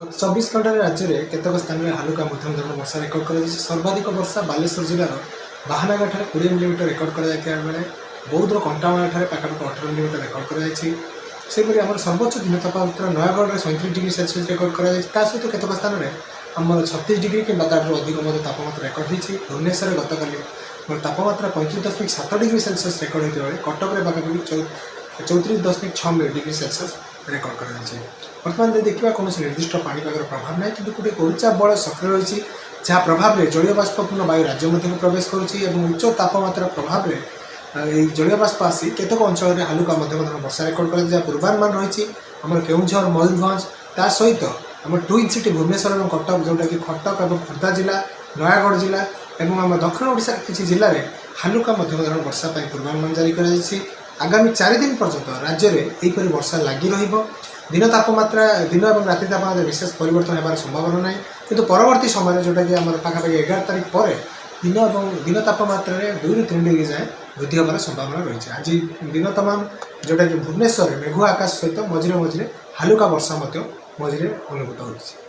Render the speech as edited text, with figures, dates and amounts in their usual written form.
गत 24 घंटा राज्य में केतक स्थान में हालुका मध्यम धरण वर्षा रेकर्ड कर सर्वाधिक वर्षा बालेश्वर जिलार बाहानागा 20 मिलीमीटर रेकर्ड कर बेले बौद्धर कंटामाल पाखापाखि 18 मिलीमीटर रेकर्ड कर आम सर्वोच्च दिन तापमात्रा नयगढ़ में 37 डिग्री सेल्सियस रेकर्ड कर सहित केतक स्थान में आम 36 डिग्री कि अधिक तापमात्रा रेकर्ड होती भुवनेश्वर गतकाली तापमात्रा 35.7 डिग्री सेल्सियस रेकर्ड होता बेले कटक में पाखापाखि 34.6 डिग्री सेल्सियस रेकर्ड कर बर्तमान देखा कौन निर्दिष्ट पाणीपाग प्रभाव ना कि गोटे कोईचा बल सक्रिय रही जहाँ प्रभाव में जलीय बाष्पूर्ण वायु राज्य मध्य प्रवेश करुच्ची उच्च तापमात्रा प्रभाव में जलीय बाष्प आसी केतक अंचल में हालुका मध्यम धरण वर्षा रेकर्ड कर जहाँ पूर्वानुमान रही आम केउझर मयूरभंज ता सहित आम ट्विन सिटी भुवनेश्वर और कटक जोटा कि कटक और खोर्धा जिला नयगढ़ जिला और आम दक्षिण ओडिशा किसी जिले में हालुका मध्यम धरण वर्षा पूर्वानुमान जारी कर आगामी 4 दिन पर्यंत राज्य में यहीपरि वर्षा लगी दिन तापमात्रा दिन और राति तापमात्रा विशेष परिवर्तन होबार संभावना ना किंतु परवर्ती समय जोटा कि आम पाखापाखि 11 तारीख पर दिन तापमात्रा 2 ରୁ 3 डिग्री जाए वृद्धि होबार संभावना रही आज दिन तमाम जोटा कि भुवनेश्वर मेघुआ आकाश सहित मझे मझे हालुका वर्षा मझे अनुभूत होती।